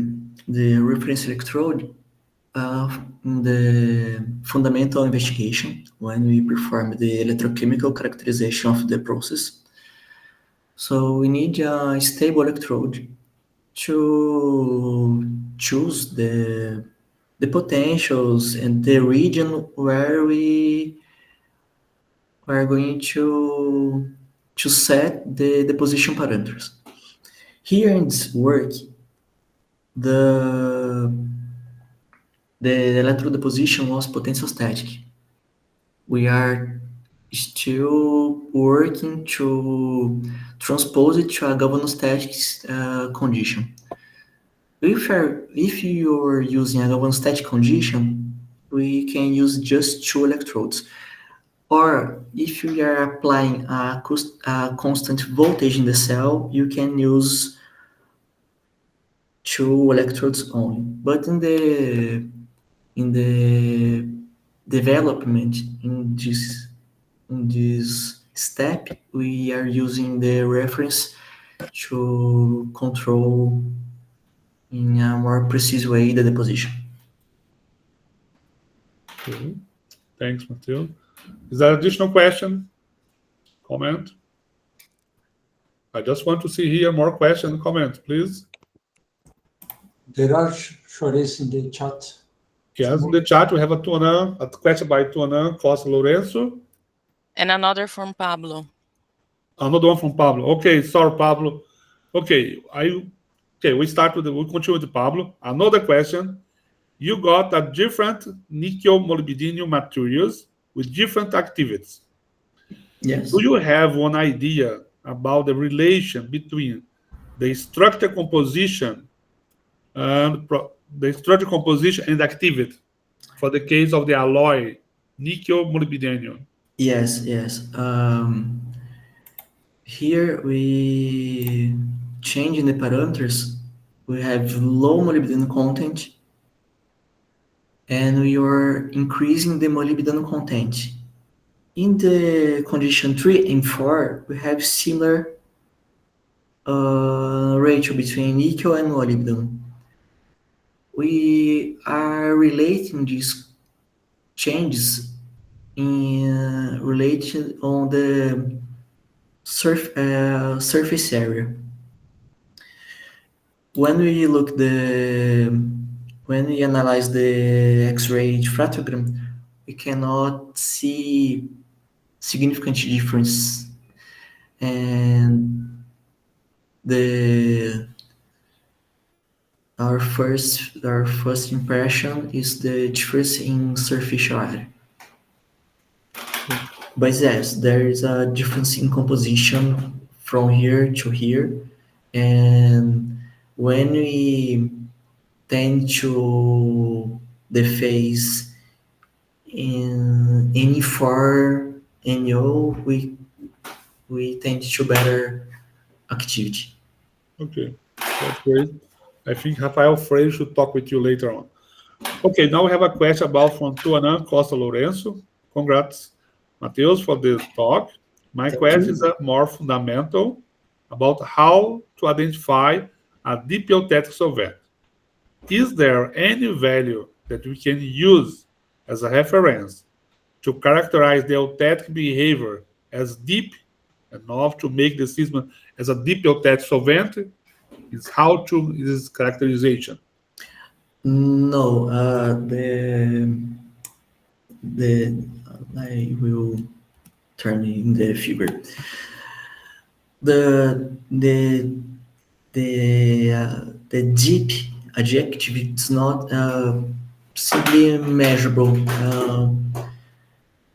[SPEAKER 1] reference electrode in the fundamental investigation when we perform the electrochemical characterization of the process. So we need a stable electrode to choose the potentials and the region where we are going to set the deposition parameters. Here in this work, the electrode deposition was potential static. We are still working to transpose it to a galvanostatic condition. If you're using a galvanostatic condition, we can use just two electrodes. Or if you are applying a constant voltage in the cell, you can use two electrodes only. But in the development in this step, we are using the reference to control in a more precise way the deposition.
[SPEAKER 2] Okay. Thanks, Matheus. Is there an additional question? Comment? I just want to see here more questions and comments, please.
[SPEAKER 3] There are Chores in the chat.
[SPEAKER 2] Yes, in the chat we have a question by Tuanan Costa Lourenço.
[SPEAKER 4] And another from Pablo.
[SPEAKER 2] Another one from Pablo. Okay, sorry, Pablo. Okay, Okay, we continue with Pablo. Another question. You got a different nickel molybdenum materials with different activities.
[SPEAKER 1] Yes.
[SPEAKER 2] Do you have one idea about the relation between the structure composition and activity for the case of the alloy nickel molybdenum?
[SPEAKER 1] Yes. Here we changing the parameters. We have low molybdenum content, and we are increasing the molybdenum content. In the condition 3 and 4, we have similar ratio between nickel and molybdenum. We are relating these changes in related on the surface area. When we analyze the X-ray diffractogram, we cannot see significant difference, and our first impression is the difference in surface area. But yes, there is a difference in composition from here to here, and when we tend to the phase in NE4, NO, we tend to better activity.
[SPEAKER 2] Okay, that's great. I think Rafael Freire should talk with you later on. Okay, now we have a question about from Tuanan Costa Lourenço. Congrats, Mateus, for this talk. My question is more fundamental about how to identify a deep eutectic solvent. Is there any value that we can use as a reference to characterize the eutectic behavior as deep enough to make the system as a deep eutectic solvent? Is this characterization?
[SPEAKER 1] No, I will turn in the figure. The deep adjective is not simply measurable.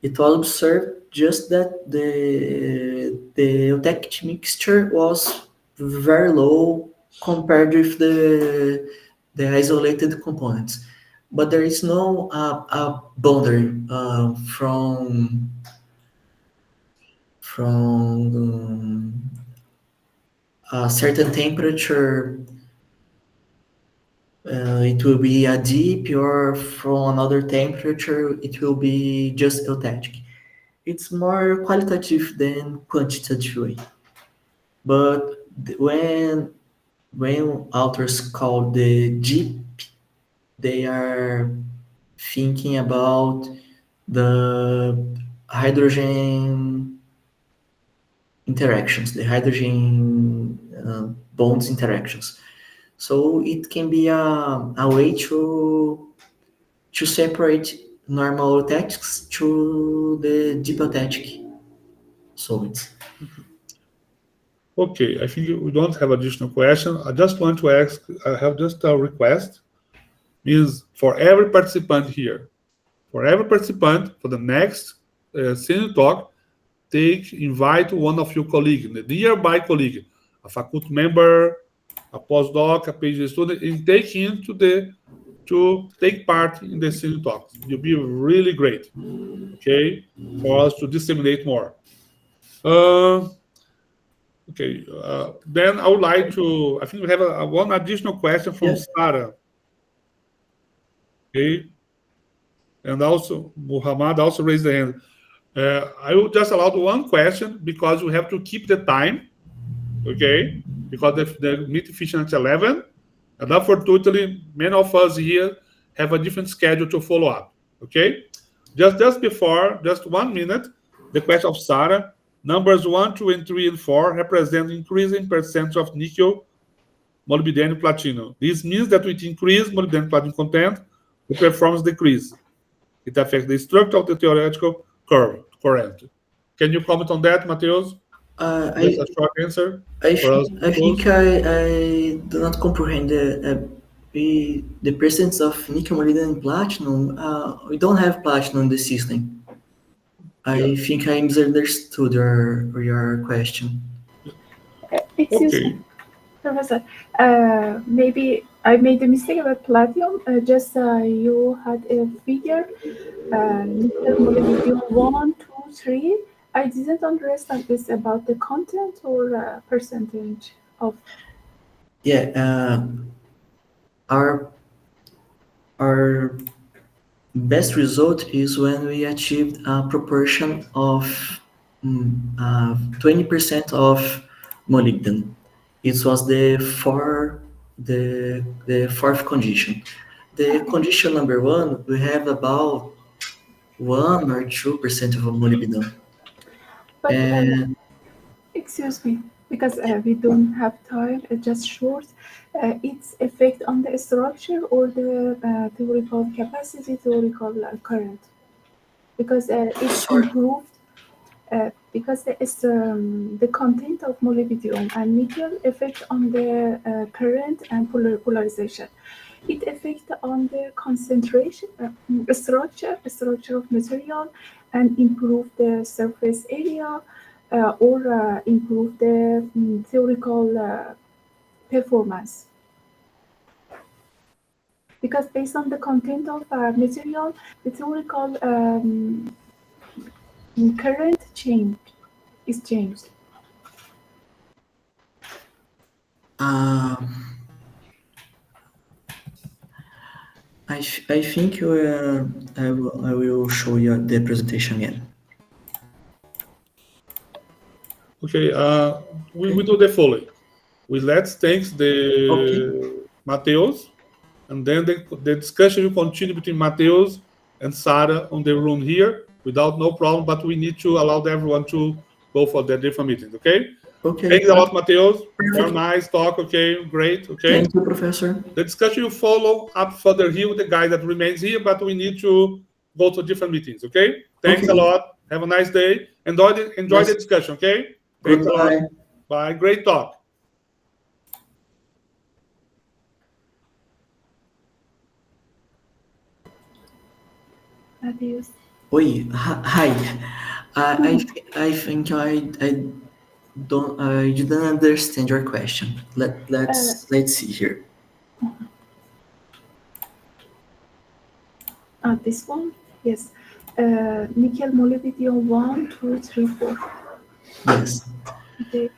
[SPEAKER 1] It was observed just that the eutectic mixture was very low compared with the isolated components, but there is no boundary from a certain temperature. It will be a deep, or from another temperature, it will be just eutectic. It's more qualitative than quantitative. But when authors call the deep, they are thinking about the hydrogen interactions, the hydrogen bonds interactions. So it can be a way to separate normal eutectics to the deep eutectic solvents.
[SPEAKER 2] Okay, I think we don't have additional question. I just want to ask, I have just a request, is for every participant here, for the next senior talk, invite one of your colleagues, a nearby colleague, a faculty member, a postdoc, a PhD student, and take him to take part in the senior talks. It'll be really great, okay, for us to disseminate more. Okay, then I would like to, I think we have one additional question from Sarah. Okay, and also Muhammad also raised the hand. I will just allow one question because we have to keep the time, okay, because the meeting finishes at 11, and unfortunately, many of us here have a different schedule to follow up, okay? Just before, just 1 minute, the question of Sarah. Numbers 1, 2, and 3, and 4 represent increasing percent of nickel, molybdenum, platinum. This means that with increased molybdenum platinum content, the performance decrease. It affects the structure of the theoretical current. Can you comment on that, Mateus? Just a short answer for us.
[SPEAKER 1] I think I do not comprehend the presence of nickel, molybdenum, and platinum. We don't have platinum in the system. I think I misunderstood your question.
[SPEAKER 5] Excuse
[SPEAKER 2] Okay.
[SPEAKER 5] me, Professor. Maybe I made a mistake about platinum. Just you had a figure, nickel, molybdenum 1, 2, 3. I didn't understand this about the content or percentage of.
[SPEAKER 1] Yeah, our best result is when we achieved a proportion of 20% of molybdenum. It was the fourth condition. The condition number 1, we have about 1 or 2% of molybdenum.
[SPEAKER 5] But
[SPEAKER 1] And
[SPEAKER 5] excuse me, because we don't have time, just short. Its effect on the structure or the theoretical capacity, theoretical current, because it's
[SPEAKER 1] Sorry.
[SPEAKER 5] improved. Because the content of molybdenum and nickel affect on the current and polarization. It affects on the concentration, structure of material, and improve the surface area or improve the theoretical performance. Because based on the content of material, the theoretical current is changed.
[SPEAKER 1] I think I will show you the presentation again.
[SPEAKER 2] Okay. We do the following. Let's thank the Mateus, and then the discussion will continue between Mateus and Sarah on the room here without no problem. But we need to allow everyone to go for their different meetings. Okay.
[SPEAKER 1] Okay.
[SPEAKER 2] Thanks a lot, Mateus.
[SPEAKER 1] Perfect.
[SPEAKER 2] Very nice talk. Okay. Great. Okay.
[SPEAKER 1] Thank you, Professor.
[SPEAKER 2] The discussion will follow up further here with the guy that remains here, but we need to go to different meetings. Okay. Thanks a lot. Have a nice day. Enjoy the discussion. Okay. Thanks a lot. Bye. Great talk.
[SPEAKER 5] Adios.
[SPEAKER 1] Oi, hi. I think I didn't understand your question. Let's see here.
[SPEAKER 5] This one, yes. Nickel, molybdenum 1, 2, 3, 4.
[SPEAKER 1] Yes.
[SPEAKER 5] Okay.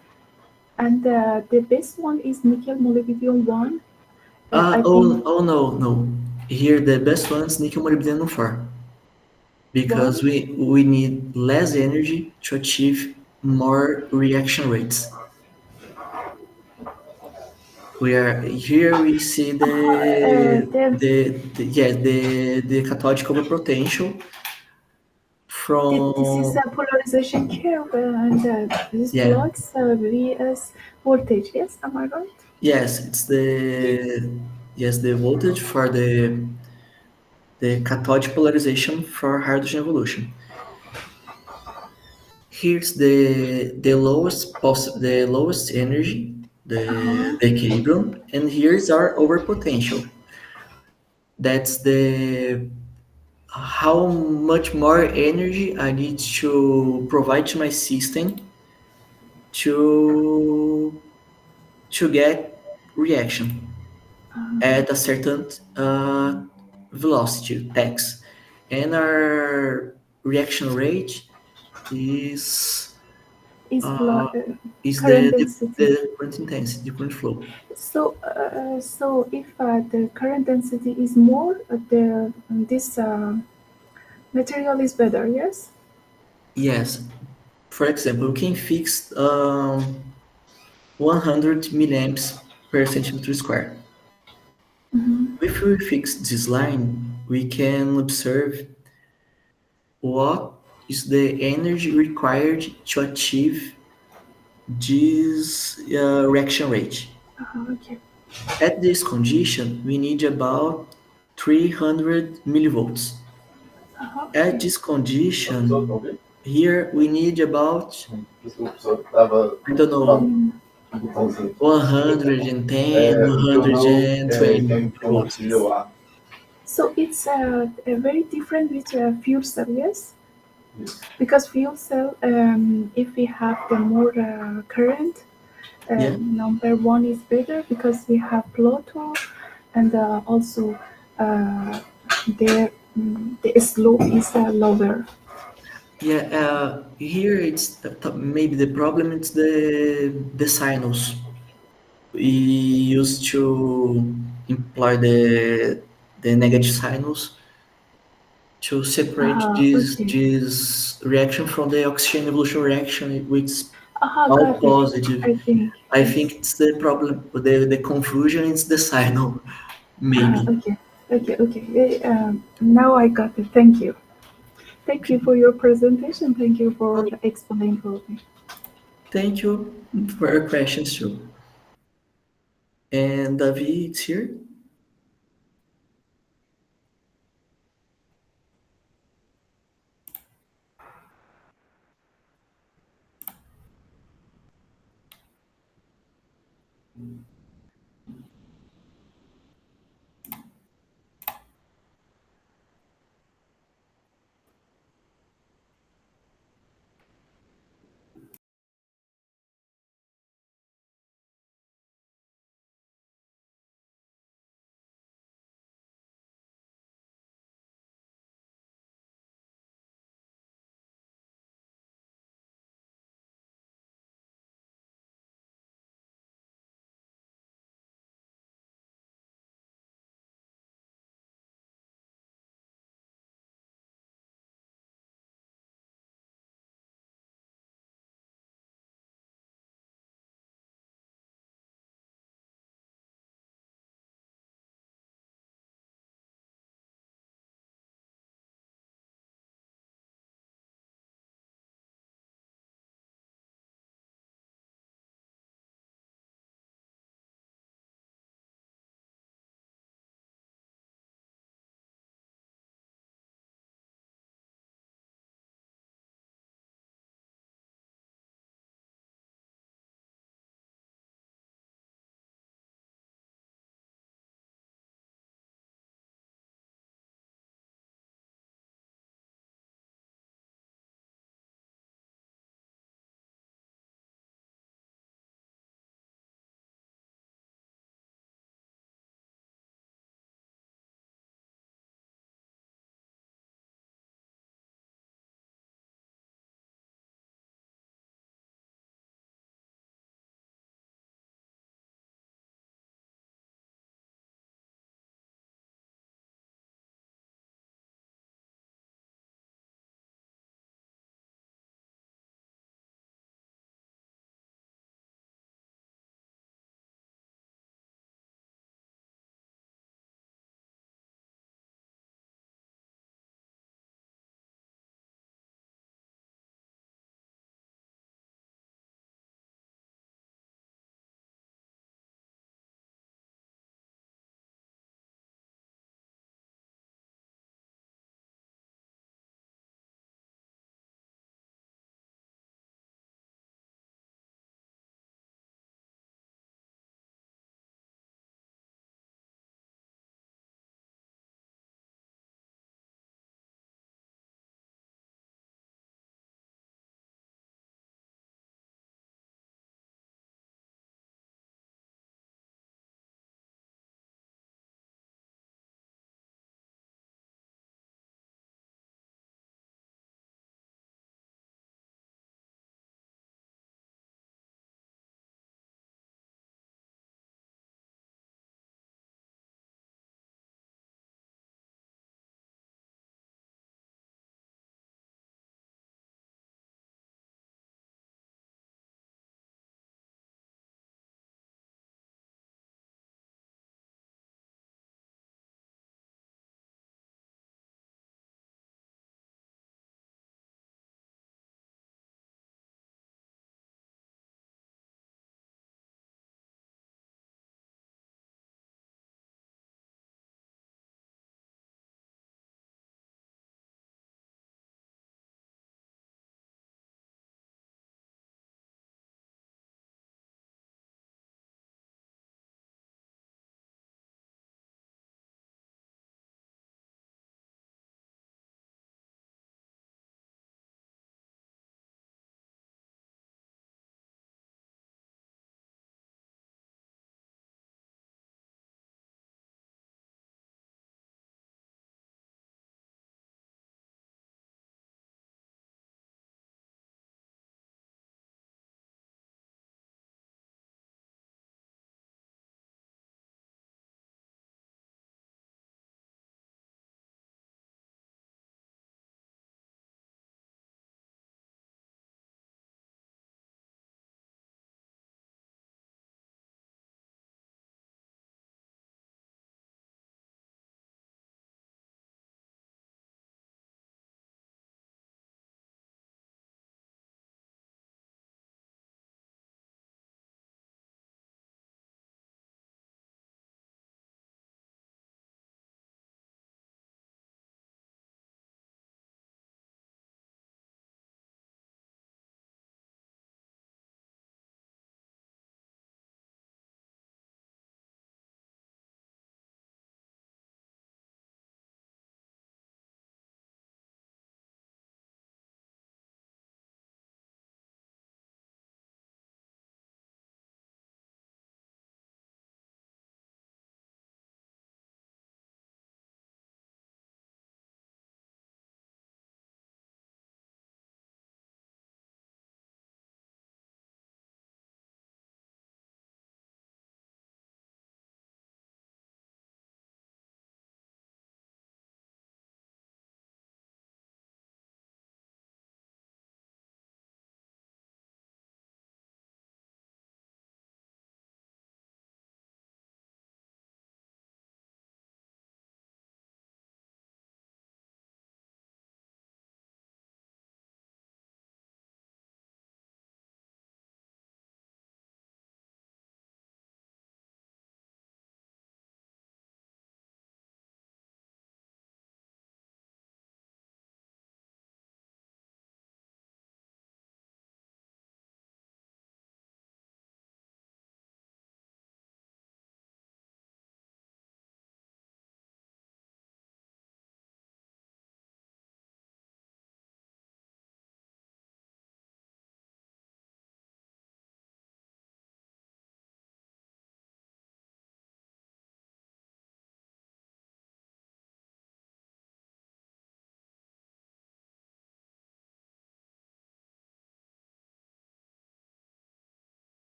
[SPEAKER 5] And the best one is nickel, molybdenum 1.
[SPEAKER 1] No. Here the best one is nickel, molybdenum 4. Because we need less energy to achieve more reaction rates. We see the cathodic overpotential from.
[SPEAKER 5] This is a polarization curve, and this blocks Vs voltage. Yes, am I right?
[SPEAKER 1] Yes, it's the voltage for the cathodic polarization for hydrogen evolution. Here's the lowest energy, the equilibrium, and here's our overpotential. That's how much more energy I need to provide to my system to get reaction at a certain velocity x, and our reaction rate is
[SPEAKER 5] current
[SPEAKER 1] the current intensity, the current flow.
[SPEAKER 5] So if the current density is more, this material is better. Yes.
[SPEAKER 1] Yes. For example, we can fix 100 milliamps per centimeter square. If we fix this line, we can observe what is the energy required to achieve this reaction rate.
[SPEAKER 5] Okay.
[SPEAKER 1] At this condition, we need about 300 millivolts. At this condition, here we need about,
[SPEAKER 6] O professor estava
[SPEAKER 1] I don't know,
[SPEAKER 5] Mm.
[SPEAKER 6] no botãozinho.
[SPEAKER 1] 110,
[SPEAKER 6] O que eu não é
[SPEAKER 1] 120
[SPEAKER 6] quem compartilha
[SPEAKER 1] volts.
[SPEAKER 6] lá.
[SPEAKER 5] So it's very different with fuel cell, yes?
[SPEAKER 6] Isso.
[SPEAKER 5] Because fuel cell, if we have the more current,
[SPEAKER 1] Yeah.
[SPEAKER 5] number one is better because we have Pluto, and also the slope is lower.
[SPEAKER 1] Yeah, here it's maybe the problem is the signals. We used to employ the negative signals to separate this
[SPEAKER 5] Okay.
[SPEAKER 1] this reaction from the oxygen evolution reaction, which is all
[SPEAKER 5] Got it.
[SPEAKER 1] positive.
[SPEAKER 5] I think.
[SPEAKER 1] I
[SPEAKER 5] Yes.
[SPEAKER 1] think it's the problem. The confusion is the signal, maybe.
[SPEAKER 5] Okay. Now I got it. Thank you. Thank you for your presentation. Thank you for explaining for me.
[SPEAKER 1] Thank you for your questions too. And David, it's here.